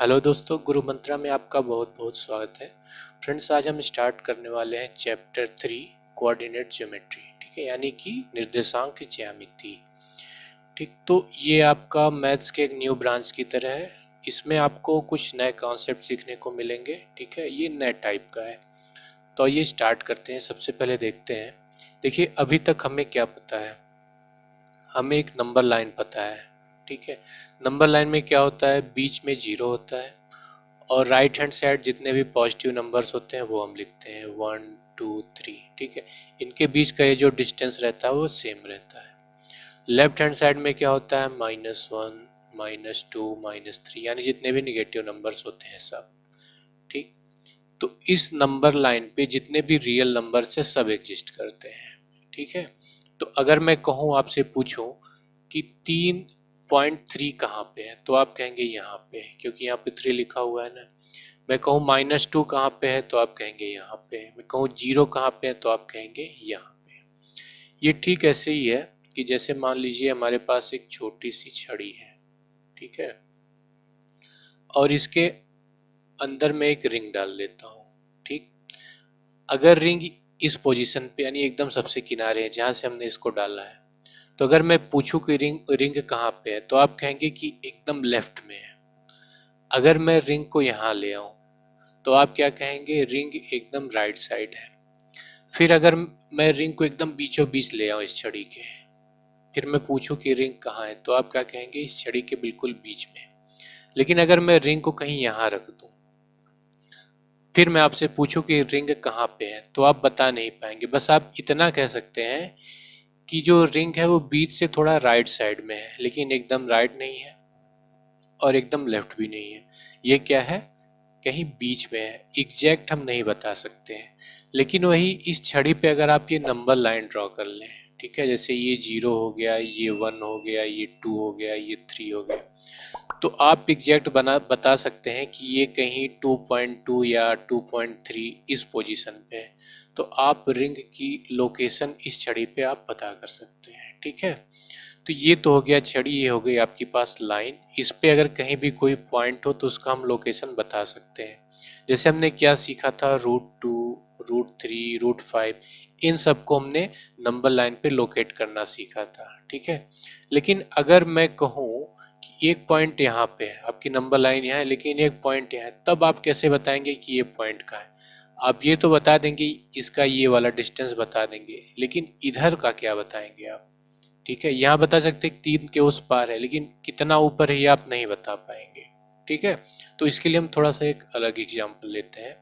Hello दोस्तों, गुरु मंत्रा में आपका बहुत बहुत स्वागत है। फ्रेंड्स, आज हम स्टार्ट करने वाले हैं चैप्टर 3 कोऑर्डिनेट ज्योमेट्री। ठीक है, यानी कि निर्देशांक ज्यामिति। ठीक, तो ये आपका मैथ्स के एक न्यू ब्रांच की तरह है। इसमें आपको कुछ नए कॉन्सेप्ट सीखने को मिलेंगे। ठीक है, ये नए टाइप का है। तो ये स्टार्ट करते हैं। सबसे पहले देखते हैं। देखिए, अभी तक हमें क्या पता है? हमें एक नंबर लाइन पता है। ठीक है, नंबर लाइन में क्या होता है? बीच में जीरो होता है और राइट हैंड साइड जितने भी पॉजिटिव नंबर्स होते हैं वो हम लिखते हैं 1 2 3। ठीक है, इनके बीच का ये जो डिस्टेंस रहता है वो सेम रहता है। लेफ्ट हैंड साइड में क्या होता है? -1 -2 -3, यानी जितने भी निगेटिव नंबर्स होते हैं सब। ठीक, तो इस नंबर लाइन पे जितने भी रियल नंबर्स है सब एग्जिस्ट करते हैं। ठीक है, तो अगर मैं कहूँ, आपसे पूछूं कि 3.3 कहाँ पे है, तो आप कहेंगे यहाँ पे है, क्योंकि यहाँ पे 3 लिखा हुआ है ना। मैं कहूँ -2 कहाँ पे है, तो आप कहेंगे यहाँ पे है। मैं कहूँ 0 कहाँ पे है, तो आप कहेंगे यहाँ पे। ये ठीक ऐसे ही है कि जैसे मान लीजिए हमारे पास एक छोटी सी छड़ी है। ठीक है, और इसके अंदर मैं एक रिंग डाल देता हूँ। ठीक, अगर रिंग इस पोजीशन पे, यानी एकदम सबसे किनारे है जहाँ से हमने इसको डाला है, तो अगर मैं पूछूं कि रिंग रिंग कहाँ पे है, तो आप कहेंगे कि एकदम लेफ्ट में है। अगर मैं रिंग को यहाँ ले आऊं, तो आप क्या कहेंगे? रिंग एकदम राइट साइड है। फिर अगर मैं रिंग को एकदम बीचों बीच ले आऊं इस छड़ी के, फिर मैं पूछूं कि रिंग कहाँ है, तो आप क्या कहेंगे? इस छड़ी के बिल्कुल बीच में। लेकिन अगर मैं रिंग को कहीं यहाँ रख दूं, फिर मैं आपसे पूछूं कि रिंग कहाँ पे है, तो आप बता नहीं पाएंगे। बस आप इतना कह सकते हैं कि जो रिंग है वो बीच से थोड़ा राइट साइड में है, लेकिन एकदम राइट नहीं है और एकदम लेफ्ट भी नहीं है। ये क्या है? कहीं बीच में है। एग्जैक्ट हम नहीं बता सकते हैं। लेकिन वही इस छड़ी पे अगर आप ये नंबर लाइन ड्रॉ कर लें, ठीक है, जैसे ये 0 हो गया, ये 1 हो गया, ये 2 हो गया, ये 3 हो गया, तो आप एग्जैक्ट बता सकते हैं कि ये कहीं 2.2 या 2.3 इस पोजीशन पे है। तो आप रिंग की लोकेशन इस छड़ी पे आप पता कर सकते हैं। ठीक है, तो ये तो हो गया छड़ी, ये हो गई आपके पास लाइन। इस पे अगर कहीं भी कोई पॉइंट हो तो उसका हम लोकेशन बता सकते हैं। जैसे हमने क्या सीखा था? √2, √3, √5, इन सबको हमने नंबर लाइन पे लोकेट करना सीखा था। ठीक है, लेकिन अगर मैं कहूँ कि एक पॉइंट यहाँ पे है, आपकी नंबर लाइन यहाँ है लेकिन एक पॉइंट यहाँ है, तब आप कैसे बताएंगे कि ये पॉइंट कहाँ है? आप ये तो बता देंगे, इसका ये वाला डिस्टेंस बता देंगे, लेकिन इधर का क्या बताएंगे आप? ठीक है, यहाँ बता सकते हैं 3 के उस पार है, लेकिन कितना ऊपर है ये आप नहीं बता पाएंगे। ठीक है, तो इसके लिए हम थोड़ा सा एक अलग एग्जांपल लेते हैं।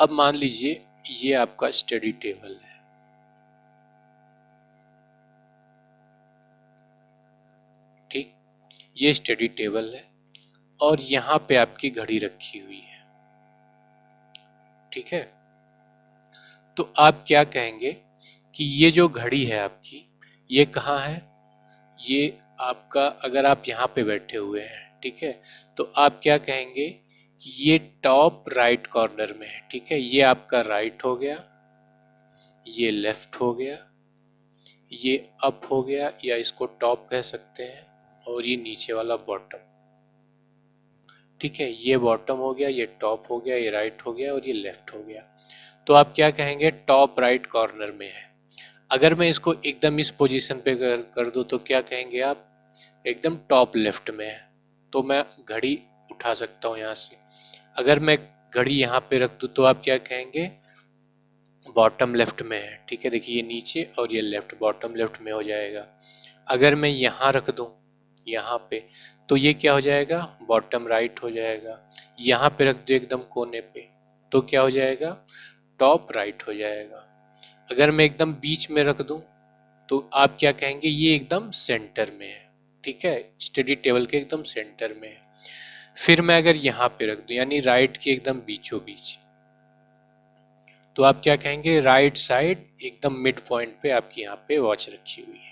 अब मान लीजिए ये आपका स्टडी टेबल है। ठीक, ये स्टडी टेबल है और यहाँ पे आपकी घड़ी रखी हुई है। ठीक है, तो आप क्या कहेंगे कि ये जो घड़ी है आपकी, ये कहाँ है? ये आपका, अगर आप यहाँ पे बैठे हुए हैं, ठीक है, तो आप क्या कहेंगे कि ये टॉप राइट कॉर्नर में है। ठीक है, ये आपका राइट हो गया, ये लेफ्ट हो गया, ये अप हो गया या इसको टॉप कह सकते हैं, और ये नीचे वाला बॉटम। ठीक है, ये बॉटम हो गया, ये टॉप हो गया, ये राइट हो गया और ये लेफ्ट हो गया। तो आप क्या कहेंगे? टॉप राइट कॉर्नर में है। अगर मैं इसको एकदम इस पोजीशन पे कर दूं, तो क्या कहेंगे आप? एकदम टॉप लेफ्ट में है। तो मैं घड़ी उठा सकता हूँ यहाँ से। अगर मैं घड़ी यहाँ पे रख दूँ तो आप क्या कहेंगे? बॉटम लेफ्ट में है। ठीक है, देखिए ये नीचे और ये लेफ्ट, बॉटम लेफ्ट में हो जाएगा। अगर मैं यहाँ रख दूँ, यहाँ पे, तो ये क्या हो जाएगा? बॉटम राइट हो जाएगा। यहाँ पे रख दूँ एकदम कोने पे, तो क्या हो जाएगा? टॉप राइट हो जाएगा। अगर मैं एकदम बीच में रख दूँ, तो आप क्या कहेंगे? ये एकदम सेंटर में है। ठीक है, स्टडी टेबल के एकदम सेंटर में है। फिर मैं अगर यहाँ पे रख दूं, यानी राइट के एकदम बीचों बीच, तो आप क्या कहेंगे? राइट साइड एकदम मिड पॉइंट पे आपकी यहाँ पे वॉच रखी हुई है।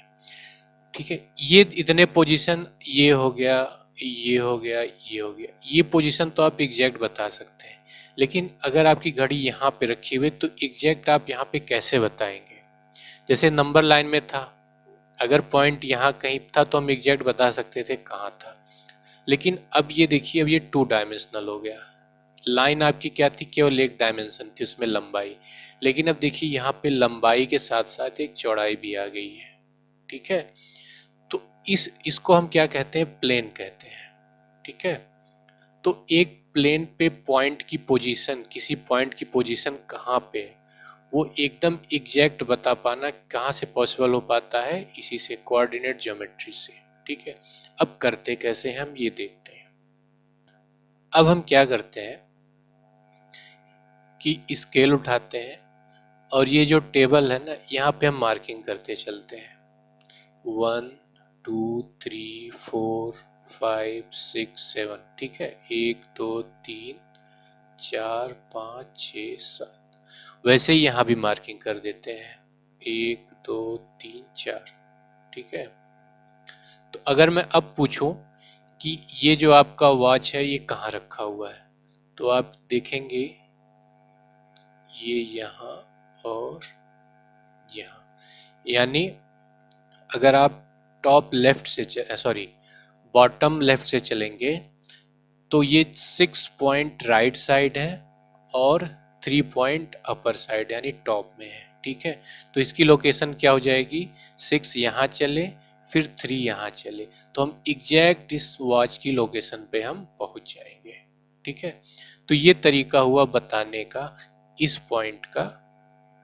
ठीक है, ये इतने पोजीशन, ये हो गया, ये हो गया, ये हो गया, ये पोजीशन तो आप एग्जैक्ट बता सकते हैं। लेकिन अगर आपकी घड़ी यहाँ पे रखी हुई तो एग्जैक्ट आप यहाँ पे कैसे बताएंगे? जैसे नंबर लाइन में था, अगर पॉइंट यहाँ कहीं था तो हम एग्जैक्ट बता सकते थे कहाँ था। लेकिन अब ये देखिए, अब ये 2 डायमेंशनल हो गया। लाइन आपकी क्या थी, केवल एक डायमेंशन थी उसमें लंबाई, लेकिन अब देखिए यहाँ पे लंबाई के साथ साथ एक चौड़ाई भी आ गई है। ठीक है, तो इसको हम क्या कहते हैं, प्लेन कहते हैं। ठीक है, तो एक प्लेन पे पॉइंट की पोजीशन, किसी पॉइंट की पोजीशन कहाँ पे है, वो एकदम एग्जैक्ट बता पाना कहाँ से पॉसिबल हो पाता है, इसी से, कोऑर्डिनेट ज्योमेट्री से। ठीक है, अब करते कैसे हैं हम ये देखते हैं। अब हम क्या करते हैं कि स्केल उठाते हैं और ये जो टेबल है ना, यहाँ पे हम मार्किंग करते चलते हैं। 1 2 3 4 5 6 7। ठीक है, 1 2 3 4 5 6 7। वैसे ही यहाँ भी मार्किंग कर देते हैं, 1 2 3 4। ठीक है, तो अगर मैं अब पूछूं कि ये जो आपका वॉच है ये कहाँ रखा हुआ है, तो आप देखेंगे ये यहाँ और यहाँ, यानी अगर आप टॉप लेफ्ट से सॉरी बॉटम लेफ्ट से चलेंगे तो ये 6 पॉइंट राइट साइड है और 3 पॉइंट अपर साइड यानी टॉप में है। ठीक है, तो इसकी लोकेशन क्या हो जाएगी, 6 यहाँ चले फिर 3 यहाँ चले, तो हम एग्जैक्ट इस वॉच की लोकेशन पे हम पहुंच जाएंगे। ठीक है, तो ये तरीका हुआ बताने का, इस पॉइंट का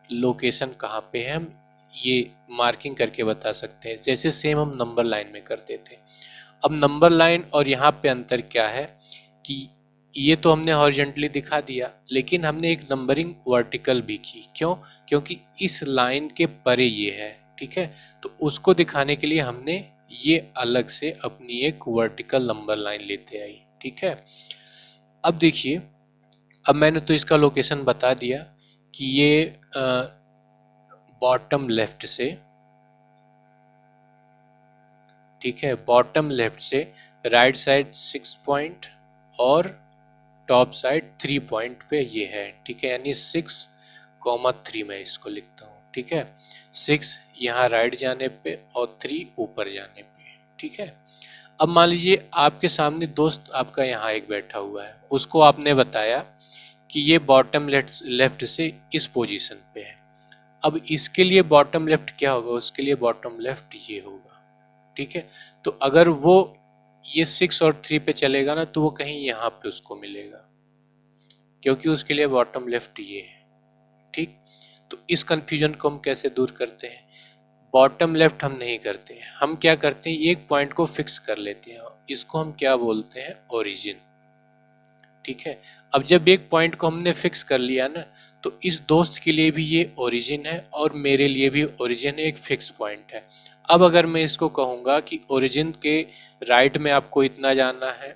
लोकेशन कहाँ पे है हम ये मार्किंग करके बता सकते हैं, जैसे सेम हम नंबर लाइन में करते थे। अब नंबर लाइन और यहाँ पे अंतर क्या है कि ये तो हमने हॉरिजॉन्टली दिखा दिया, लेकिन हमने एक नंबरिंग वर्टिकल भी की। क्यों, क्योंकि इस लाइन के परे ये है। ठीक है, तो उसको दिखाने के लिए हमने ये अलग से अपनी एक वर्टिकल नंबर लाइन लेते आई। ठीक है, अब देखिए, अब मैंने तो इसका लोकेशन बता दिया कि ये बॉटम लेफ्ट से, ठीक है, बॉटम लेफ्ट से राइट साइड 6 पॉइंट और टॉप साइड 3 पॉइंट पे ये है। ठीक है, यानी 6,3 मैं इसको लिखता हूँ। ठीक है, 6 यहाँ राइट जाने पे और 3 ऊपर जाने पे। ठीक है, अब मान लीजिए आपके सामने दोस्त आपका यहाँ एक बैठा हुआ है, उसको आपने बताया कि ये बॉटम लेफ्ट से इस पोजीशन पे है। अब इसके लिए बॉटम लेफ्ट क्या होगा, उसके लिए बॉटम लेफ्ट ये होगा। ठीक है, तो अगर वो ये 6 और 3 पे चलेगा ना, तो वो कहीं यहाँ पे उसको मिलेगा, क्योंकि उसके लिए बॉटम लेफ्ट ये है। ठीक, तो इस कंफ्यूजन को हम कैसे दूर करते हैं, बॉटम लेफ्ट हम नहीं करते हैं, हम क्या करते हैं, एक पॉइंट को फिक्स कर लेते हैं, इसको हम क्या बोलते हैं, ओरिजिन। ठीक है, अब जब एक पॉइंट को हमने फिक्स कर लिया ना, तो इस दोस्त के लिए भी ये ओरिजिन है और मेरे लिए भी ओरिजिन एक फिक्स पॉइंट है। अब अगर मैं इसको कहूँगा कि ओरिजिन के राइट में आपको इतना जाना है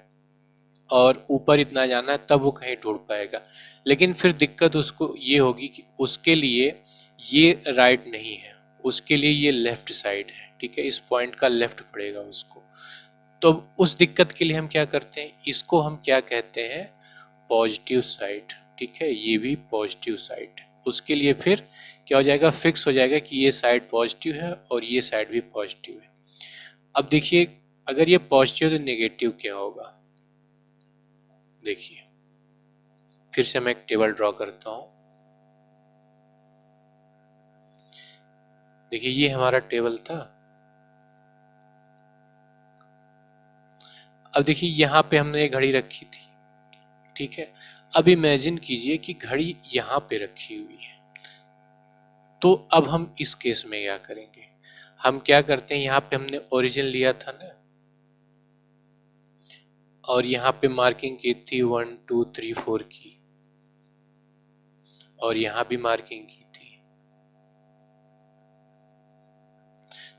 और ऊपर इतना जाना है, तब वो कहीं ढूंढ पाएगा। लेकिन फिर दिक्कत उसको ये होगी कि उसके लिए ये राइट नहीं है, उसके लिए ये लेफ्ट साइड है। ठीक है, इस पॉइंट का लेफ्ट पड़ेगा उसको। तो उस दिक्कत के लिए हम क्या करते हैं, इसको हम क्या कहते हैं, पॉजिटिव साइड। ठीक है, ये भी पॉजिटिव साइड है, उसके लिए फिर क्या हो जाएगा, फिक्स हो जाएगा कि ये साइड पॉजिटिव है और ये साइड भी पॉजिटिव है। अब देखिए, अगर ये पॉजिटिव तो नेगेटिव क्या होगा, देखिए फिर से मैं एक टेबल ड्रॉ करता हूं। देखिए ये हमारा टेबल था। अब देखिए यहाँ पे हमने एक घड़ी रखी थी। ठीक है, अब इमेजिन कीजिए कि घड़ी यहाँ पे रखी हुई है, तो अब हम इस केस में क्या करेंगे, हम क्या करते हैं, यहाँ पे हमने ओरिजिन लिया था ना, और यहाँ पे मार्किंग की थी 1 2 3 4 की, और यहाँ भी मार्किंग की थी।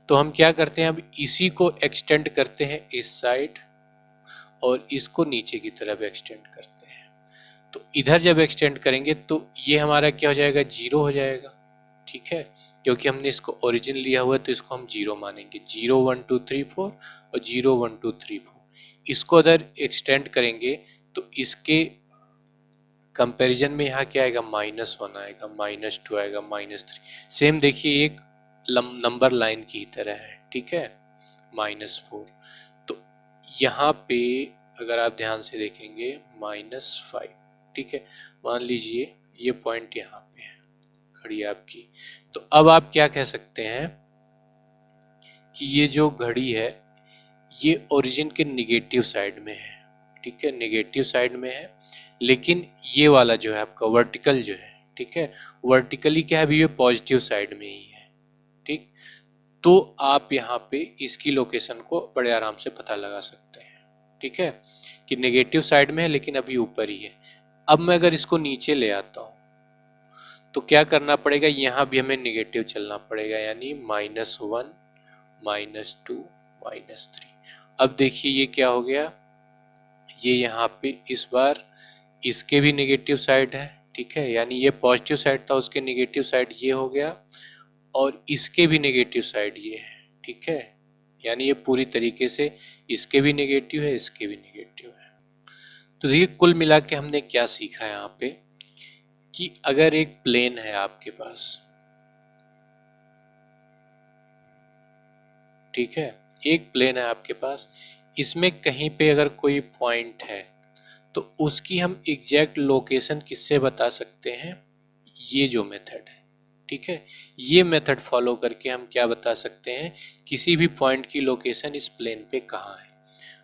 तो हम क्या करते हैं, अब इसी को एक्सटेंड करते हैं इस साइड और इसको नीचे की तरफ एक्सटेंड करते हैं। तो इधर जब एक्सटेंड करेंगे तो ये हमारा क्या हो जाएगा, 0 हो जाएगा। ठीक है, क्योंकि हमने इसको ओरिजिन लिया हुआ है तो इसको हम 0 मानेंगे। 0 1 2 3 4 और 0 1 2 3 4। इसको अगर एक्सटेंड करेंगे तो इसके कंपैरिजन में यहाँ क्या आएगा, -1 आएगा, -2 आएगा, -3। सेम देखिए एक नंबर लाइन की ही तरह है। ठीक है, -4। तो यहाँ पे अगर आप ध्यान से देखेंगे -5, ठीक है। मान लीजिए ये पॉइंट यहाँ पे है, घड़ी आपकी। तो अब आप क्या कह सकते हैं कि ये जो घड़ी है ये ओरिजिन के निगेटिव साइड में है, ठीक है, निगेटिव साइड में है। लेकिन ये वाला जो है आपका वर्टिकल जो है, ठीक है, वर्टिकली क्या है, अभी ये पॉजिटिव साइड में ही है, ठीक। तो आप यहाँ पे इसकी लोकेशन को बड़े आराम से पता लगा सकते हैं, ठीक है, कि नेगेटिव साइड में है लेकिन अभी ऊपर ही है। अब मैं अगर इसको नीचे ले आता हूँ तो क्या करना पड़ेगा, यहाँ भी हमें नेगेटिव चलना पड़ेगा, यानी -1, -2, -3। अब देखिए ये क्या हो गया, ये यहाँ पे इस बार इसके भी नेगेटिव साइड है, ठीक है, यानी ये पॉजिटिव साइड था, उसके नेगेटिव साइड ये हो गया, और इसके भी नेगेटिव साइड ये है, ठीक है, यानी ये पूरी तरीके से इसके भी नेगेटिव है, इसके भी नेगेटिव है। तो देखिए कुल मिला के हमने क्या सीखा यहाँ पे, कि अगर एक प्लेन है आपके पास, ठीक है, एक प्लेन है आपके पास, इसमें कहीं पे अगर कोई पॉइंट है तो उसकी हम एग्जैक्ट लोकेशन किससे बता सकते हैं, ये जो मेथड है, ठीक है, ये मेथड फॉलो करके हम क्या बता सकते हैं, किसी भी पॉइंट की लोकेशन इस प्लेन पे कहाँ है।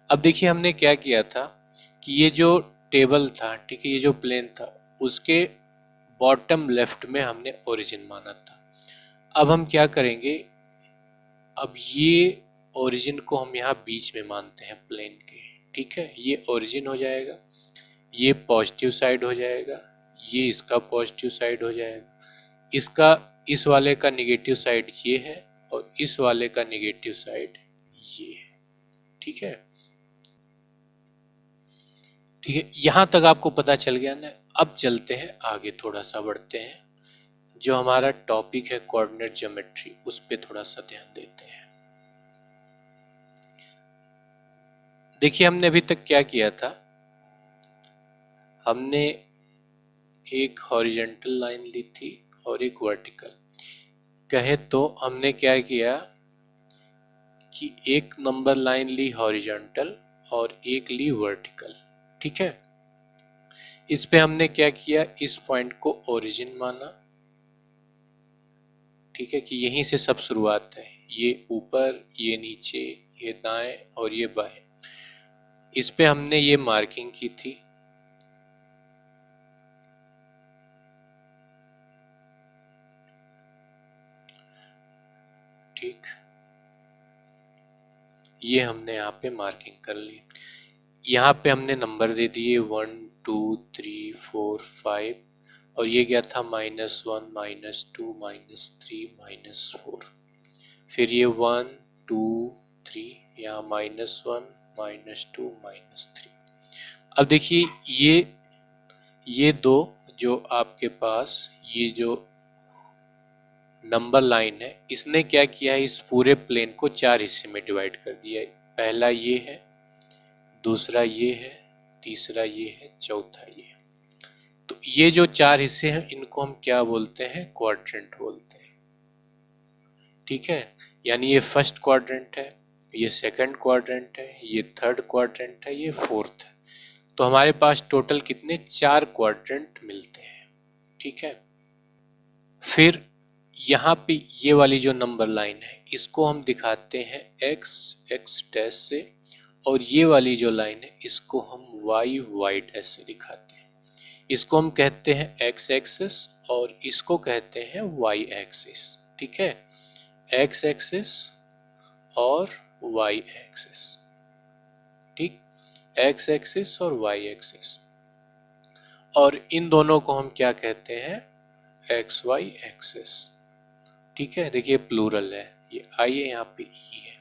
अब देखिए हमने क्या किया था कि ये जो टेबल था, ठीक है, ये जो प्लेन था उसके बॉटम लेफ्ट में हमने ओरिजिन माना था। अब हम क्या करेंगे, अब ये ओरिजिन को हम यहाँ बीच में मानते हैं प्लेन के, ठीक है, ये ओरिजिन हो जाएगा, ये पॉजिटिव साइड हो जाएगा, ये इसका पॉजिटिव साइड हो जाएगा, इसका इस वाले का निगेटिव साइड ये है, और इस वाले का निगेटिव साइड ये है, ठीक है, ठीक है, यहां तक आपको पता चल गया ना। अब चलते हैं आगे, थोड़ा सा बढ़ते हैं, जो हमारा टॉपिक है कोऑर्डिनेट ज्योमेट्री, उस पे थोड़ा सा ध्यान देते हैं। देखिए हमने अभी तक क्या किया था, हमने एक हॉरिजॉन्टल लाइन ली थी और एक वर्टिकल, कहे तो हमने क्या किया कि एक नंबर लाइन ली हॉरिजॉन्टल और एक ली वर्टिकल, ठीक है। इस पे हमने क्या किया, इस पॉइंट को ओरिजिन माना, ठीक है, कि यहीं से सब शुरुआत है, ये ऊपर, ये नीचे, ये दाएं और ये बाएं। इस पे हमने ये मार्किंग की थी, ठीक, ये हमने यहाँ पे मार्किंग कर ली। यहाँ पे हमने नंबर दे दिए 1 2 3 4 5, और ये क्या था -1 -2 -3 -4, फिर ये 1 2 3, यहाँ -1 -2 -3। अब देखिए ये दो जो आपके पास ये जो नंबर लाइन है, इसने क्या किया है, इस पूरे प्लेन को 4 हिस्से में डिवाइड कर दिया है। पहला ये है, दूसरा ये है, तीसरा ये है, चौथा ये है। तो ये जो 4 हिस्से हैं इनको हम क्या बोलते हैं, क्वाड्रेंट बोलते हैं, ठीक है, यानी ये फर्स्ट क्वाड्रेंट है, ये सेकंड क्वाड्रेंट है, ये थर्ड क्वाड्रेंट है, ये फोर्थ है। तो हमारे पास टोटल कितने, 4 क्वाड्रेंट मिलते हैं, ठीक है। फिर यहाँ पे ये वाली जो नंबर लाइन है इसको हम दिखाते हैं x डैश से, और ये वाली जो लाइन है इसको हम y डैश से दिखाते हैं। इसको हम कहते हैं x एक्सिस और इसको कहते हैं y एक्सिस, ठीक है, x एक्सिस और y एक्सिस, ठीक, x एक्सिस और y एक्सिस, और इन दोनों को हम क्या कहते हैं, xy एक्सिस, ठीक है। देखिए प्लूरल है, ये आई है, यहाँ पे ई है।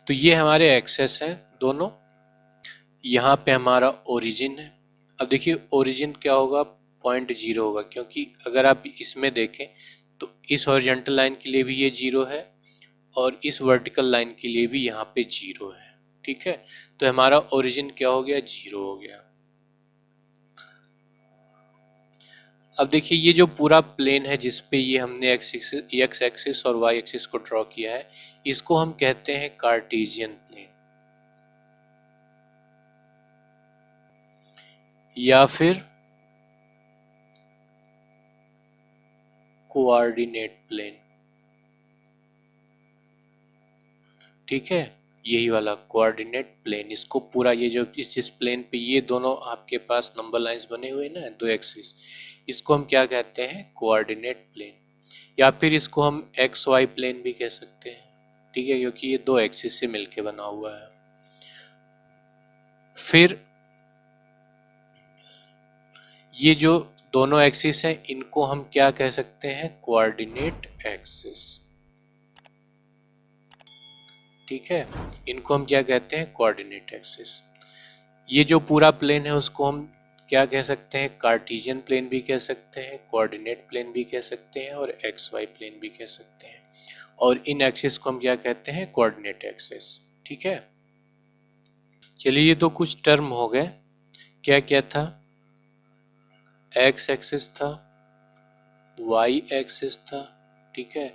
तो ये हमारे एक्सेस हैं दोनों, यहाँ पे हमारा ओरिजिन है। अब देखिए ओरिजिन क्या होगा, .0 होगा, क्योंकि अगर आप इसमें देखें तो इस हॉरिजॉन्टल लाइन के लिए भी ये 0 है और इस वर्टिकल लाइन के लिए भी यहाँ पे 0 है, ठीक है। तो हमारा ओरिजिन क्या हो गया, 0 हो गया। अब देखिए ये जो पूरा प्लेन है जिसपे ये हमने एक्स एक्सिस और वाई एक्सिस को ड्रॉ किया है, इसको हम कहते हैं कार्टेशियन प्लेन, या फिर कोऑर्डिनेट प्लेन। ठीक है, यही वाला कोऑर्डिनेट प्लेन, इसको पूरा ये जो जिस प्लेन पे ये दोनों आपके पास नंबर लाइंस बने हुए ना, दो एक्सिस, इसको हम क्या कहते हैं, कोऑर्डिनेट प्लेन। या फिर इसको हम एक्स वाई प्लेन भी कह सकते हैं। ठीक है, क्योंकि ये दो एक्सिस से मिलके बना हुआ है। फिर ये जो दोनों एक्सिस हैं इनको हम क्या कह सकते हैं, कोऑर्डिनेट एक्सिस। ठीक है, इनको हम क्या कहते हैं, कोऑर्डिनेट एक्सिस। ये जो पूरा प्लेन है उसको हम क्या कह सकते हैं, कार्टेशियन प्लेन भी कह सकते हैं, कोऑर्डिनेट प्लेन भी कह सकते हैं और एक्स वाई प्लेन भी कह सकते हैं। और इन एक्सिस को हम क्या कहते हैं, कोऑर्डिनेट एक्सिस। ठीक है, चलिए ये तो कुछ टर्म हो गए। क्या क्या था, एक्स एक्सिस था, वाई एक्सिस था। ठीक है,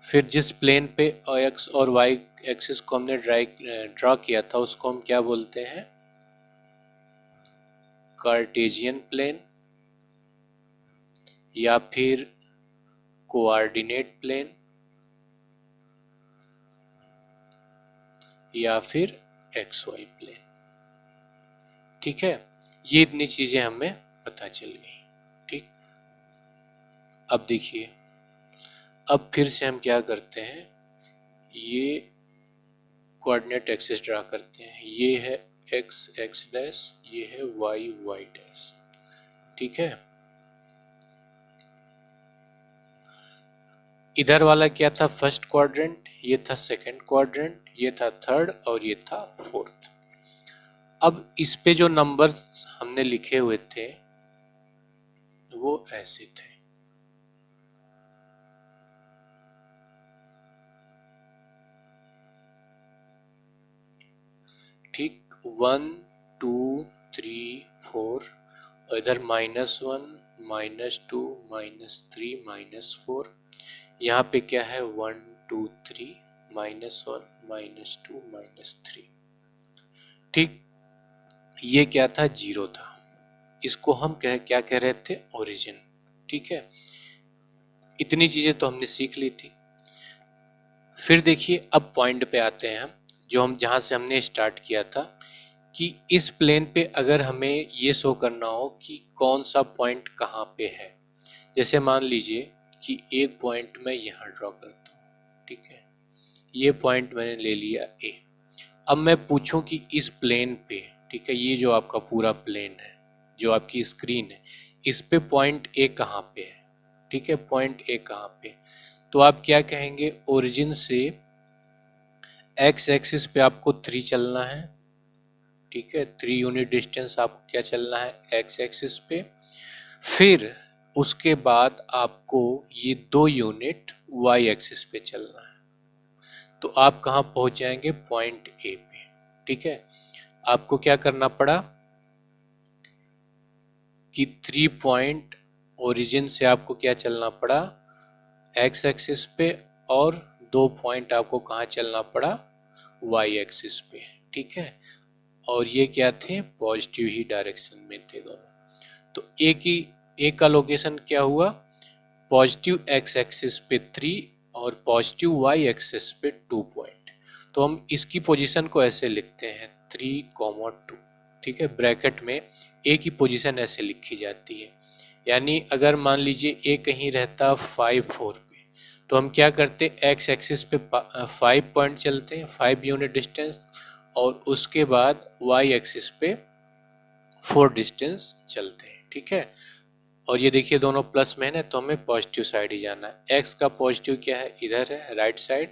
फिर जिस प्लेन पे एक्स और वाई एक्सिस को हमने ड्रा किया था उसको हम क्या बोलते हैं, कार्टेशियन प्लेन या फिर कोऑर्डिनेट प्लेन या फिर एक्स वाई प्लेन। ठीक है, ये इतनी चीजें हमें पता चल गई। ठीक, अब देखिए, अब फिर से हम क्या करते हैं, ये कोऑर्डिनेट एक्सिस ड्रा करते हैं। ये है एक्स एक्स डैश, ये है वाई वाई डैश। ठीक है, इधर वाला क्या था, फर्स्ट क्वाड्रेंट, ये था सेकंड क्वाड्रेंट, ये था थर्ड और ये था फोर्थ। अब इस पे जो नंबर्स हमने लिखे हुए थे वो ऐसे थे। ठीक, 1 2 3 4 और इधर -1 -2 -3 -4। यहाँ पे क्या है, 1 2 3 -1 -2 -3। ठीक, ये क्या था, जीरो था। इसको हम क्या कह रहे थे, ओरिजिन। ठीक है, इतनी चीजें तो हमने सीख ली थी। फिर देखिए, अब पॉइंट पे आते हैं हम, जो हम जहां से हमने स्टार्ट किया था कि इस प्लेन पे अगर हमें ये शो करना हो कि कौन सा पॉइंट कहाँ पे है। जैसे मान लीजिए कि एक पॉइंट मैं यहाँ ड्रॉ करता हूँ। ठीक है, ये पॉइंट मैंने ले लिया ए। अब मैं पूछूं कि इस प्लेन पे, ठीक है, ये जो आपका पूरा प्लेन है, जो आपकी स्क्रीन है, इस पे पॉइंट ए कहाँ पे है। ठीक है, पॉइंट ए कहाँ पे, तो आप क्या कहेंगे, ओरिजिन से एक्स एक्सिस पे आपको 3 चलना है। ठीक है, 3 यूनिट डिस्टेंस आपको क्या चलना है, एक्स एक्सिस पे। फिर उसके बाद आपको ये 2 यूनिट वाई एक्सिस पे चलना है। तो आप कहाँ पहुंच जाएंगे, पॉइंट ए पे। ठीक है, आपको क्या करना पड़ा कि 3 पॉइंट ओरिजिन से आपको क्या चलना पड़ा, एक्स एक्सिस पे, और 2 पॉइंट आपको कहाँ चलना पड़ा, वाई एक्सिस पे। ठीक है, और ये क्या थे, पॉजिटिव ही डायरेक्शन में थे दोनों। तो एक का लोकेशन क्या हुआ, पॉजिटिव एक्स एक्सिस पे 3 और पॉजिटिव वाई एक्सिस पे 2 पॉइंट। तो हम इसकी पोजीशन को ऐसे लिखते हैं 3,2। ठीक है, ब्रैकेट में ए की पोजीशन ऐसे लिखी जाती है। यानी अगर मान लीजिए ए कहीं रहता 5 4 पे, तो हम क्या करते, एक्स एक्सिस पे 5 पॉइंट चलते हैं, 5 यूनिट डिस्टेंस, और उसके बाद वाई एक्सिस पे 4 डिस्टेंस चलते हैं। ठीक है, और ये देखिए दोनों प्लस में है ना, तो हमें पॉजिटिव साइड ही जाना है। एक्स का पॉजिटिव क्या है, इधर है राइट साइड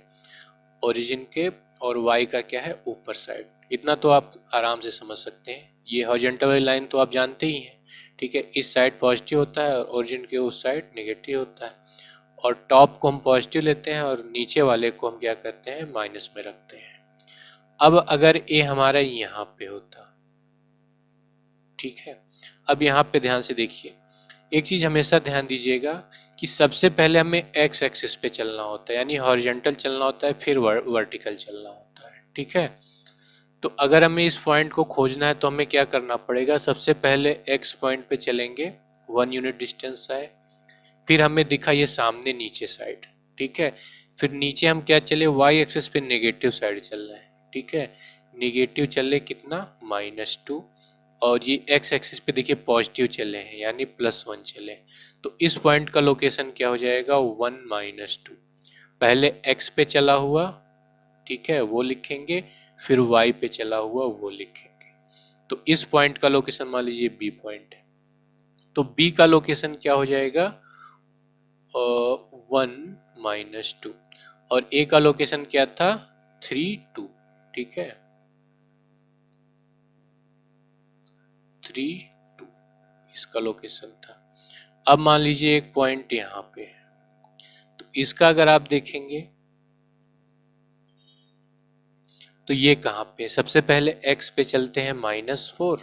ओरिजिन के, और वाई का क्या है, ऊपर साइड। इतना तो आप आराम से समझ सकते हैं। ये हॉरिजॉन्टल वाली लाइन तो आप जानते ही हैं। ठीक है, इस साइड पॉजिटिव होता है और ओरिजिन के उस साइड नेगेटिव होता है। और टॉप को हम पॉजिटिव लेते हैं और नीचे वाले को हम क्या करते हैं, माइनस में रखते हैं। अब अगर ए हमारा यहाँ पे होता, ठीक है, अब यहाँ पे ध्यान से देखिए, एक चीज हमेशा ध्यान दीजिएगा कि सबसे पहले हमें एक्स एक्सिस पे चलना होता है, यानी हॉरिजॉन्टल चलना होता है, फिर वर्टिकल चलना होता है। ठीक है, तो अगर हमें इस पॉइंट को खोजना है तो हमें क्या करना पड़ेगा, सबसे पहले एक्स पॉइंट पे चलेंगे, 1 यूनिट डिस्टेंस है, फिर हमें दिखा ये सामने नीचे साइड, ठीक है, फिर नीचे हम क्या चले, वाई एक्सिस पे नेगेटिव साइड चल रहा है, ठीक है, नेगेटिव चले कितना, -2, और ये एक्स एक्सिस पे देखिए पॉजिटिव चले हैं यानी +1 चले, तो इस पॉइंट का लोकेशन क्या हो जाएगा, 1 -2, पहले एक्स पे चला हुआ, ठीक है, वो लिखेंगे, फिर वाई पे चला हुआ वो लिखेंगे, तो इस पॉइंट का लोकेशन मान लीजिए बी पॉइंट है, तो बी का लोकेशन क्या हो जाएगा, 1 -2, और ए का लोकेशन क्या था, 3 2, ठीक है, 3 2 इसका लोकेशन था। अब मान लीजिए एक पॉइंट यहाँ पे है, तो इसका अगर आप देखेंगे तो ये कहाँ पे, सबसे पहले x पे चलते हैं -4,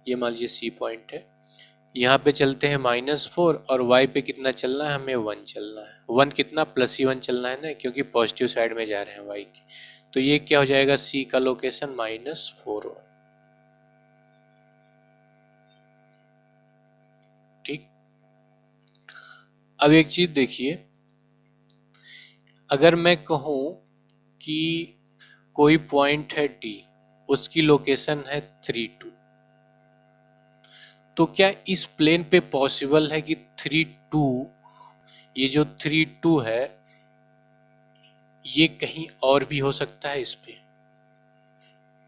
ये मान लीजिए सी पॉइंट है, यहाँ पे चलते हैं -4 और y पे कितना चलना है, हमें 1 चलना है, 1 कितना +1 चलना है ना, क्योंकि पॉजिटिव साइड में जा रहे हैं y की, तो ये क्या हो जाएगा, c का लोकेशन -4 ठीक। अब एक चीज देखिए, अगर मैं कहूँ कि कोई पॉइंट है D, उसकी लोकेशन है 3 2, तो क्या इस प्लेन पे पॉसिबल है कि 3 2, ये जो 3 2 है ये कहीं और भी हो सकता है इस पे,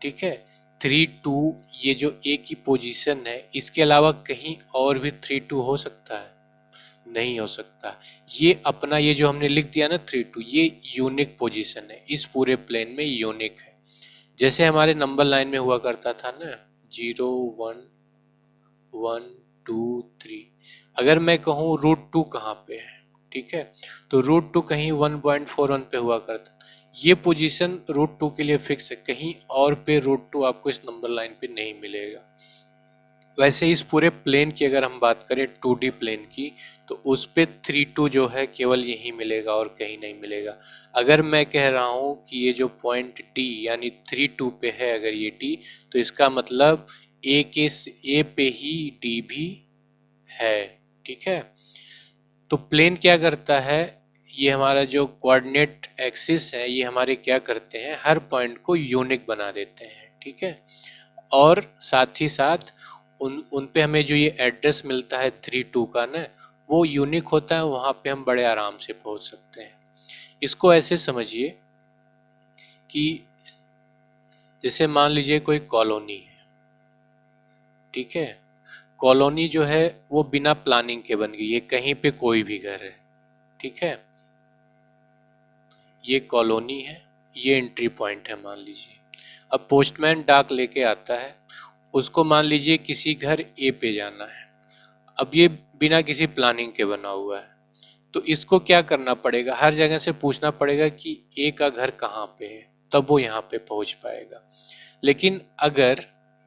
ठीक है, 3 2 ये जो ए की पोजीशन है इसके अलावा कहीं और भी 3 2 हो सकता है, नहीं हो सकता, ये अपना ये जो हमने लिख दिया ना 3 2, ये यूनिक पोजीशन है, इस पूरे प्लेन में यूनिक है, जैसे हमारे नंबर लाइन में हुआ करता था ना 0 1 1 2 3, अगर मैं कहूँ √2 कहाँ पे है, ठीक है, तो √2 कहीं 1.41 पे हुआ करता, ये पोजीशन √2 के लिए फिक्स है, कहीं और पे √2 आपको इस नंबर लाइन पे नहीं मिलेगा। वैसे इस पूरे प्लेन की अगर हम बात करें 2D प्लेन की, तो उस पे 3 2 जो है केवल यही मिलेगा और कहीं नहीं मिलेगा। अगर मैं कह रहा हूँ कि ये जो पॉइंट D यानी 3 2 पे है अगर ये D, तो इसका मतलब ए पे ही D भी है, ठीक है, तो प्लेन क्या करता है, ये हमारा जो कोऑर्डिनेट एक्सिस है ये हमारे क्या करते हैं, हर पॉइंट को यूनिक बना देते हैं, ठीक है, और साथ ही साथ उन पे हमें जो ये एड्रेस मिलता है 3 2 का ना, वो यूनिक होता है, वहाँ पे हम बड़े आराम से पहुँच सकते हैं। इसको ऐसे समझिए कि जैसे मान लीजिए कोई कॉलोनी है, ठीक है, कॉलोनी जो है वो बिना प्लानिंग के बन गई, ये कहीं पे कोई भी घर है, ठीक है, ये कॉलोनी है, ये एंट्री पॉइंट है मान लीजिए, अब पोस्टमैन डाक लेके आता है, उसको मान लीजिए किसी घर ए पे जाना है, अब ये बिना किसी प्लानिंग के बना हुआ है, तो इसको क्या करना पड़ेगा, हर जगह से पूछना पड़ेगा कि ए का घर कहाँ पे है, तब वो यहाँ पे पहुँच पाएगा। लेकिन अगर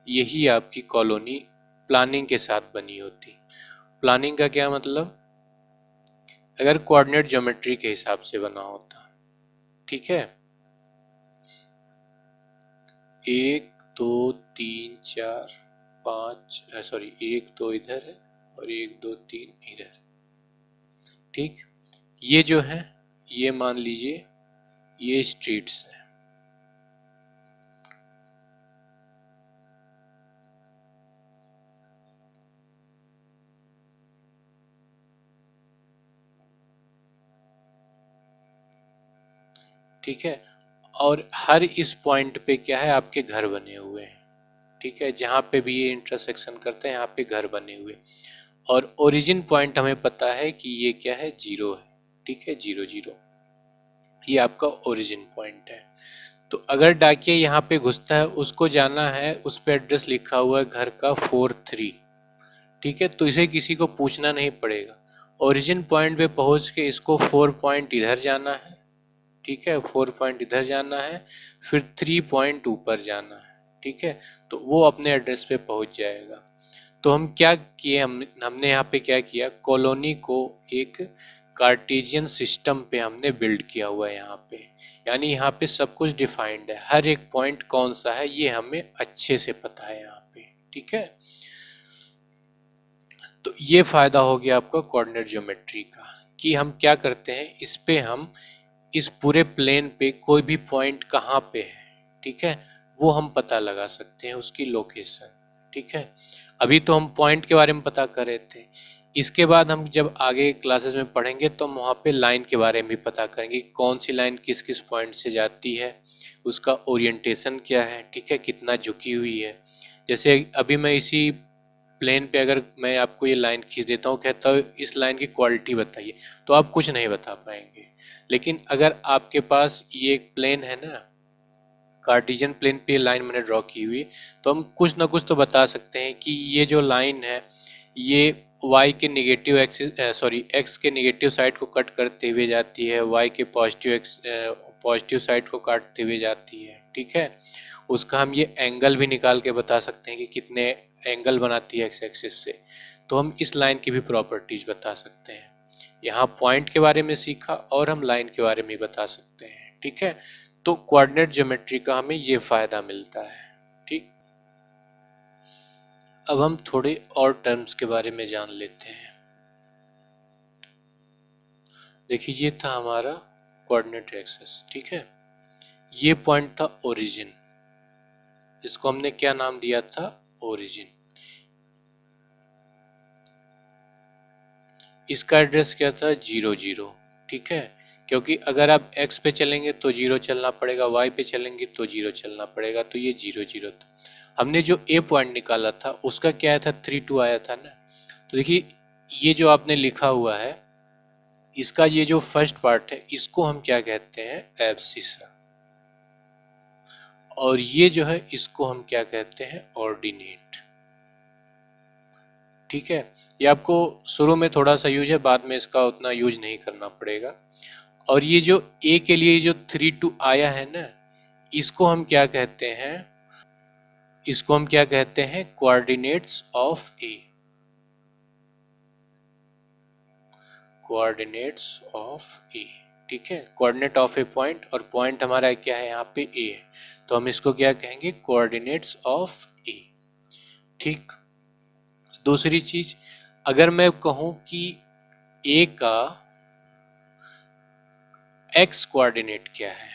यही आपकी कॉलोनी प्लानिंग के साथ बनी होती, प्लानिंग का क्या मतलब, अगर कोऑर्डिनेट ज्योमेट्री के हिसाब से बना होता, ठीक है, 1 2 3 4 5, सॉरी 1 2 इधर है और 1 2 3 इधर, ठीक, ये जो है ये मान लीजिए ये स्ट्रीट्स है, ठीक है, और हर इस पॉइंट पे क्या है, आपके घर बने हुए हैं, ठीक है, जहाँ पे भी ये इंटरसेक्शन करते हैं यहाँ पे घर बने हुए, और ओरिजिन पॉइंट हमें पता है कि ये क्या है, 0 है, ठीक है, 0 0, ये आपका ओरिजिन पॉइंट है। तो अगर डाकिया यहाँ पे घुसता है, उसको जाना है, उस पे एड्रेस लिखा हुआ है घर का 4 3, ठीक है, तो इसे किसी को पूछना नहीं पड़ेगा, ओरिजिन पॉइंट पे पहुँच के इसको 4 पॉइंट इधर जाना है, ठीक है, 4 पॉइंट इधर जाना है, फिर 3 पॉइंट ऊपर जाना है, ठीक है, तो वो अपने एड्रेस पे पहुंच जाएगा। तो हम क्या किए, हमने यहाँ पे क्या किया, कॉलोनी को एक कार्टेशियन सिस्टम पे हमने बिल्ड किया हुआ है यहाँ पे, यानी यहाँ पे सब कुछ डिफाइंड है, हर एक पॉइंट कौन सा है ये हमें अच्छे से पता है यहाँ पे, ठीक है। तो ये फायदा हो गया आपका कोऑर्डिनेट ज्योमेट्री का, कि हम क्या करते हैं, इस पे हम इस पूरे प्लेन पे कोई भी पॉइंट कहाँ पे है, ठीक है, वो हम पता लगा सकते हैं, उसकी लोकेशन, ठीक है। अभी तो हम पॉइंट के बारे में पता कर रहे थे, इसके बाद हम जब आगे क्लासेस में पढ़ेंगे तो हम वहाँ पे लाइन के बारे में भी पता करेंगे, कौन सी लाइन किस किस पॉइंट से जाती है, उसका ओरिएंटेशन क्या है, ठीक है, कितना झुकी हुई है। जैसे अभी मैं इसी प्लेन पे अगर मैं आपको ये लाइन खींच देता हूँ, कहता हूँ इस लाइन की क्वालिटी बताइए, तो आप कुछ नहीं बता पाएंगे। लेकिन अगर आपके पास ये एक प्लेन है ना, कार्टेशियन प्लेन पे लाइन मैंने ड्रॉ की हुई, तो हम कुछ ना कुछ तो बता सकते हैं कि ये जो लाइन है ये y के निगेटिव एक्सिस x के निगेटिव साइड को कट करते हुए जाती है, y के पॉजिटिव साइड को काटते हुए जाती है, ठीक है। उसका हम ये एंगल भी निकाल के बता सकते हैं कि कितने एंगल बनाती है एक्स एक्सिस से, तो हम इस लाइन की भी प्रॉपर्टीज बता सकते हैं। यहाँ पॉइंट के बारे में सीखा और हम लाइन के बारे में बता सकते हैं, ठीक है। तो कोऑर्डिनेट ज्योमेट्री का हमें ये फायदा मिलता है, ठीक। अब हम थोड़े और टर्म्स के बारे में जान लेते हैं। देखिए ये था हमारा कोऑर्डिनेट एक्सिस, ठीक है। ये पॉइंट था ओरिजिन, इसको हमने क्या नाम दिया था, ओरिजिन। इसका एड्रेस क्या था, 0 0, ठीक है, क्योंकि अगर आप x पे चलेंगे तो 0 चलना पड़ेगा, y पे चलेंगे तो 0 चलना पड़ेगा, तो ये 0 0 था। हमने जो a पॉइंट निकाला था उसका क्या आया था, 3 2 आया था ना। तो देखिए ये जो आपने लिखा हुआ है, इसका ये जो फर्स्ट पार्ट है इसको हम क्या कहते हैं, एब्सिसा, और ये जो है इसको हम क्या कहते हैं, ऑर्डिनेट, ठीक है। ये आपको शुरू में थोड़ा सा यूज है, बाद में इसका उतना यूज नहीं करना पड़ेगा। और ये जो a के लिए जो 3 2 आया है ना, इसको हम क्या कहते हैं, इसको हम क्या कहते हैं, coordinates of A, coordinates of A, ठीक है। कोऑर्डिनेट ऑफ ए पॉइंट, और पॉइंट हमारा क्या है यहाँ पे ए है, तो हम इसको क्या कहेंगे, कोऑर्डिनेट्स ऑफ ए, ठीक। दूसरी चीज, अगर मैं कहूं कि ए का एक्स कोऑर्डिनेट क्या है,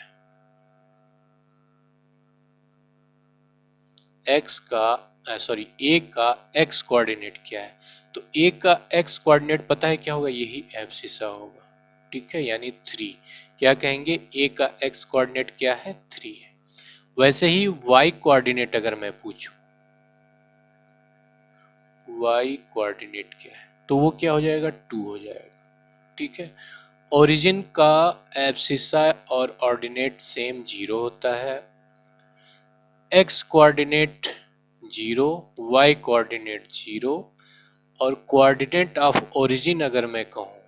ए का एक्स कोऑर्डिनेट क्या है, तो ए का एक्स कोऑर्डिनेट पता है क्या होगा, यही एब्सिसा होगा, ठीक है, यानी 3। क्या कहेंगे, ए का एक्स कोऑर्डिनेट क्या है, 3 है। वैसे ही वाई कोऑर्डिनेट अगर मैं पूछूं, वाई कोऑर्डिनेट क्या है, तो वो क्या हो जाएगा, 2 हो जाएगा, ठीक है। ओरिजिन का एब्सिसा और ऑर्डिनेट सेम 0 होता है, एक्स कोऑर्डिनेट 0, वाई कोऑर्डिनेट 0, और कोऑर्डिनेट ऑफ ओरिजिन अगर मैं कहूँ,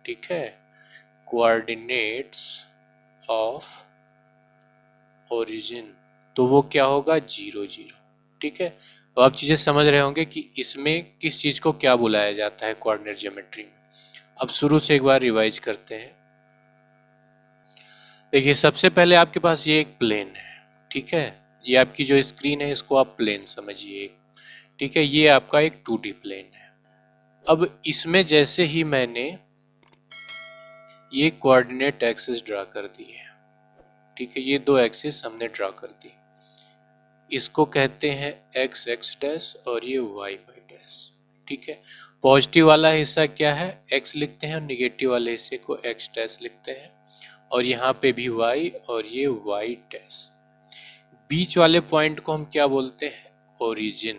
ठीक है, कोऑर्डिनेट्स ऑफ ओरिजिन, तो वो क्या होगा, 0 0, ठीक है। तो आप चीजें समझ रहे होंगे कि इसमें किस चीज को क्या बुलाया जाता है कोऑर्डिनेट ज्योमेट्री में। अब शुरू से एक बार रिवाइज करते हैं। देखिए सबसे पहले आपके पास ये एक प्लेन है, ठीक है, ये आपकी जो स्क्रीन है इसको आप प्लेन समझिए, ठीक है। ये आपका एक 2D प्लेन है। अब इसमें जैसे ही मैंने ये कोऑर्डिनेट एक्सिस ड्रा कर दी है, ठीक है, ये दो एक्सिस हमने ड्रा कर दी, इसको कहते हैं एक्स एक्स डैश और ये वाई वाई डैश, ठीक है। पॉजिटिव वाला हिस्सा क्या है, एक्स लिखते हैं, और निगेटिव वाले हिस्से को एक्स डैश लिखते हैं, और यहाँ पे भी वाई और ये वाई डैश। बीच वाले पॉइंट को हम क्या बोलते हैं, ओरिजिन,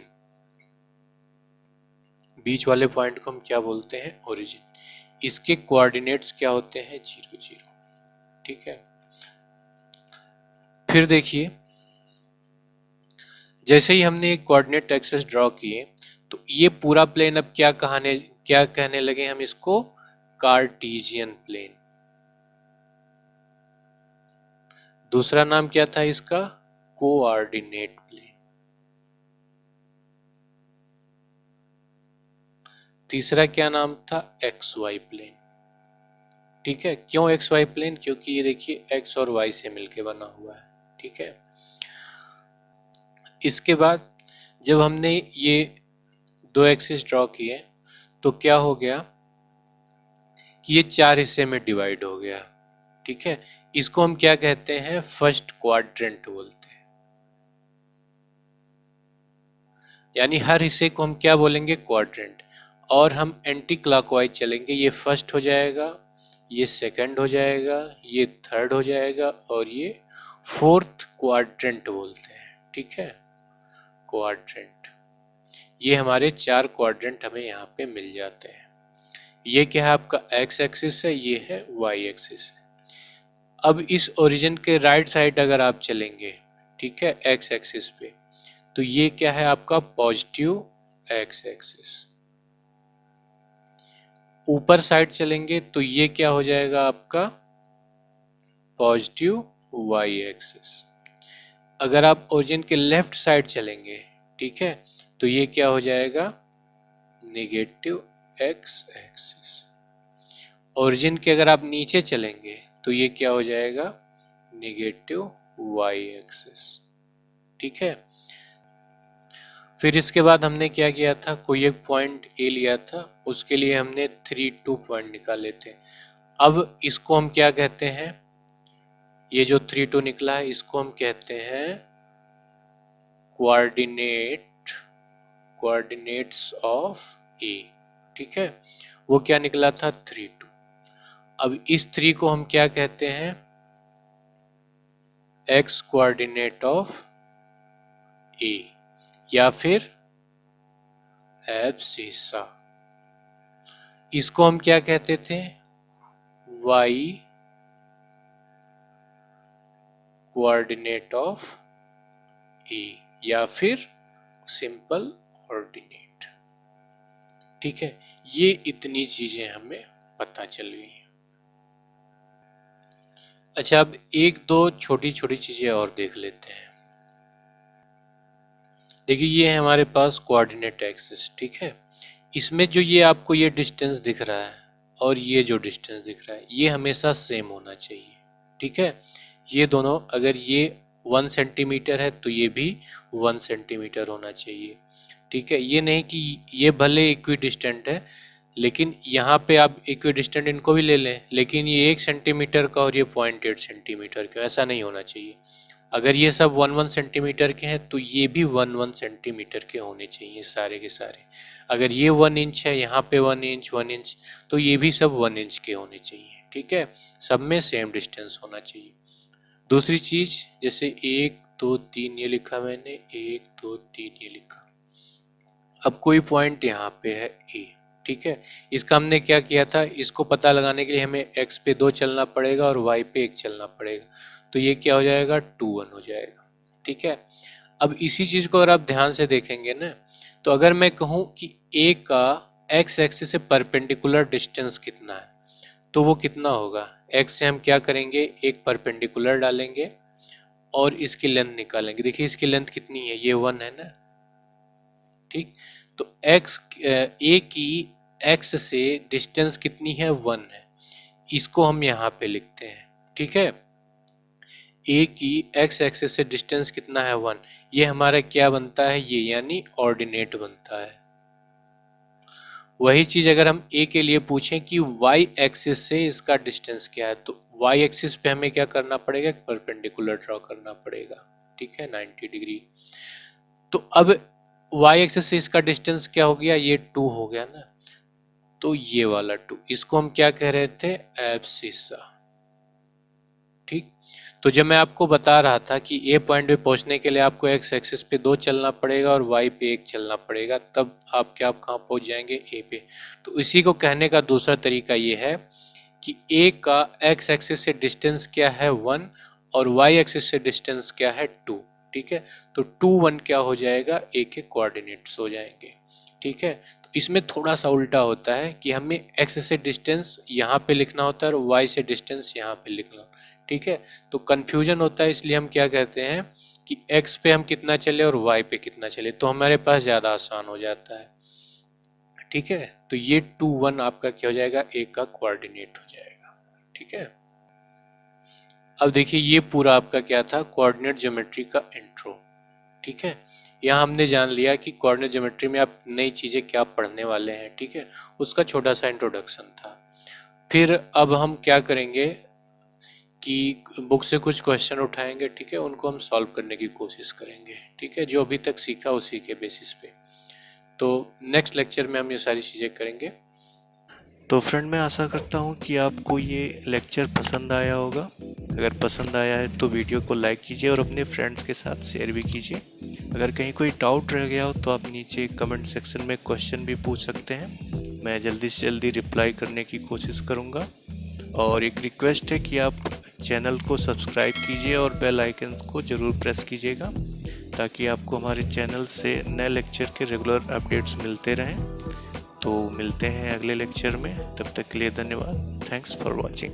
बीच वाले पॉइंट को हम क्या बोलते हैं, ओरिजिन। इसके कोऑर्डिनेट्स क्या होते हैं, 0 0, ठीक है। फिर देखिए जैसे ही हमने एक कोऑर्डिनेट एक्सिस ड्रॉ किए, तो ये पूरा प्लेन अब क्या कहने लगे हम इसको, कार्टेशियन प्लेन। दूसरा नाम क्या था इसका, कोऑर्डिनेट प्लेन। तीसरा क्या नाम था, एक्स वाई प्लेन। ठीक है, क्यों एक्स वाई प्लेन? क्योंकि ये देखिए एक्स और वाई से मिलके बना हुआ है। ठीक है, इसके बाद जब हमने ये दो एक्सिस ड्रॉ किए तो क्या हो गया कि ये चार हिस्से में डिवाइड हो गया। ठीक है, इसको हम क्या कहते हैं? फर्स्ट क्वाड्रेंट बोलते हैं। यानी हर हिस्से को हम क्या बोलेंगे? क्वाड्रेंट। और हम एंटी क्लॉकवाइज चलेंगे, ये फर्स्ट हो जाएगा, ये सेकंड हो जाएगा, ये थर्ड हो जाएगा और ये फोर्थ क्वाड्रेंट बोलते हैं। ठीक है, क्वाड्रेंट। ये हमारे चार क्वाड्रेंट हमें यहाँ पे मिल जाते हैं। ये क्या है? आपका एक्स एक्सिस है, ये है वाई एक्सिस है। अब इस ओरिजिन के राइट साइड अगर आप चलेंगे, ठीक है, एक्स एक्सिस पे, तो ये क्या है? आपका पॉजिटिव एक्स एक्सिस। ऊपर साइड चलेंगे तो ये क्या हो जाएगा? आपका पॉजिटिव वाई एक्सिस। अगर आप ओरिजिन के लेफ्ट साइड चलेंगे, ठीक है, तो ये क्या हो जाएगा? Negative x axis. ओरिजिन के अगर आप नीचे चलेंगे तो ये क्या हो जाएगा? Negative y axis. ठीक है, फिर इसके बाद हमने क्या किया था? कोई एक पॉइंट ए लिया था, उसके लिए हमने 3 2 पॉइंट निकाले थे। अब इसको हम क्या कहते हैं? ये जो 3 2 निकला है इसको हम कहते हैं कोऑर्डिनेट्स ऑफ ए। ठीक है, वो क्या निकला था? 3 2। अब इस 3 को हम क्या कहते हैं? एक्स कोऑर्डिनेट ऑफ ए, या फिर एब्सिसा। इसको हम क्या कहते थे? वाई कोऑर्डिनेट ऑफ ए, या फिर सिंपल ऑर्डिनेट। ठीक है, ये इतनी चीजें हमें पता चल गई। अच्छा, अब एक दो छोटी छोटी चीजें और देख लेते हैं। देखिए, ये है हमारे पास कोऑर्डिनेट एक्सिस। ठीक है, इसमें जो ये आपको ये डिस्टेंस दिख रहा है और ये जो डिस्टेंस दिख रहा है, ये हमेशा सेम होना चाहिए। ठीक है, ये दोनों, अगर ये 1 सेंटीमीटर है तो ये भी 1 सेंटीमीटर होना चाहिए। ठीक है, ये नहीं कि ये भले इक्वी डिस्टेंट है, लेकिन यहाँ पे आप इक्वी डिस्टेंट इनको भी ले लें, लेकिन ये 1 सेंटीमीटर का और ये 0.8 सेंटीमीटर का, ऐसा नहीं होना चाहिए। अगर ये सब 1 1 सेंटीमीटर के हैं तो ये भी 1 1 सेंटीमीटर के होने चाहिए सारे के सारे। अगर ये 1 इंच है, यहाँ पे 1 इंच, तो ये भी सब 1 इंच के होने चाहिए। ठीक है, सब में सेम डिस्टेंस होना चाहिए। दूसरी चीज, जैसे 1 2 3 ये लिखा मैंने, 1 2 3 ये लिखा। अब कोई पॉइंट यहाँ पे है ए। ठीक है, इसका हमने क्या किया था? इसको पता लगाने के लिए हमें x पे 2 चलना पड़ेगा और y पे 1 चलना पड़ेगा, तो ये क्या हो जाएगा? 2 1 हो जाएगा। ठीक है, अब इसी चीज को अगर आप ध्यान से देखेंगे ना, तो अगर मैं कहूँ कि a का x एक्सिस से परपेंडिकुलर डिस्टेंस कितना है, तो वो कितना होगा? x से हम क्या करेंगे? एक परपेंडिकुलर डालेंगे और इसकी लेंथ निकालेंगे। देखिए इसकी लेंथ कितनी है? ये 1 है ना। ठीक, तो a की x से डिस्टेंस कितनी है? 1 है। इसको हम यहाँ पे लिखते हैं। ठीक है, a की x एक्सिस से डिस्टेंस कितना है? 1। ये हमारा क्या बनता है? ये यानी ऑर्डिनेट बनता है। वही चीज अगर हम a के लिए पूछें कि y एक्सिस से इसका डिस्टेंस क्या है, तो y एक्सिस पे हमें क्या करना पड़ेगा? परपेंडिकुलर ड्रॉ करना पड़ेगा। ठीक है, 90 डिग्री। तो अब y एक्सिस से इसका डिस्टेंस क्या हो गया? ये 2 हो गया ना, तो ये वाला 2, इसको हम क्या कह रहे थे? एब्सिसा। ठीक, तो जब मैं आपको बता रहा था कि ए पॉइंट पे पहुंचने के लिए आपको एक्स एक्सिस पे 2 चलना पड़ेगा और वाई पे 1 चलना पड़ेगा, तब आप कहाँ पहुंच जाएंगे? ए पे। तो इसी को कहने का दूसरा तरीका ये है कि ए का एक्स एक्सिस से डिस्टेंस क्या है? 1, और वाई एक्सिस से डिस्टेंस क्या है? 2। ठीक है, तो 2 1 क्या हो जाएगा? ए के कोऑर्डिनेट्स हो जाएंगे। ठीक है, तो इसमें थोड़ा सा उल्टा होता है कि हमें एक्स से डिस्टेंस यहाँ पे लिखना होता है और वाई से डिस्टेंस यहाँ पे लिखना। ठीक है, तो कंफ्यूजन होता है, इसलिए हम क्या कहते हैं कि x पे हम कितना चले और y पे कितना चले, तो हमारे पास ज़्यादा आसान हो जाता है। ठीक है, तो ये 2 1 आपका क्या हो जाएगा? a का कोऑर्डिनेट हो जाएगा। ठीक है। अब देखिए ये पूरा आपका क्या था, कोऑर्डिनेट ज्योमेट्री का इंट्रो। ठीक है, यहाँ हमने जान लिया कि कोऑर्डिनेट ज्योमेट्री में आप नई चीज़ें क्या पढ़ने वाले हैं। ठीक है, उसका छोटा सा इंट्रोडक्शन था। फिर अब हम क्या करेंगे कि बुक से कुछ क्वेश्चन उठाएंगे, ठीक है, उनको हम सॉल्व करने की कोशिश करेंगे। ठीक है, जो अभी तक सीखा उसी के बेसिस पे। तो नेक्स्ट लेक्चर में हम ये सारी चीज़ें करेंगे। तो फ्रेंड, मैं आशा करता हूँ कि आपको ये लेक्चर पसंद आया होगा। अगर पसंद आया है तो वीडियो को लाइक कीजिए और अपने फ्रेंड्स के साथ शेयर भी कीजिए। अगर कहीं कोई डाउट रह गया हो तो आप नीचे कमेंट सेक्शन में क्वेश्चन भी पूछ सकते हैं, मैं जल्दी से जल्दी रिप्लाई करने की कोशिश करूँगा। और एक रिक्वेस्ट है कि आप चैनल को सब्सक्राइब कीजिए और बेल आइकन को ज़रूर प्रेस कीजिएगा, ताकि आपको हमारे चैनल से नए लेक्चर के रेगुलर अपडेट्स मिलते रहें। तो मिलते हैं अगले लेक्चर में, तब तक के लिए धन्यवाद। Thanks for watching.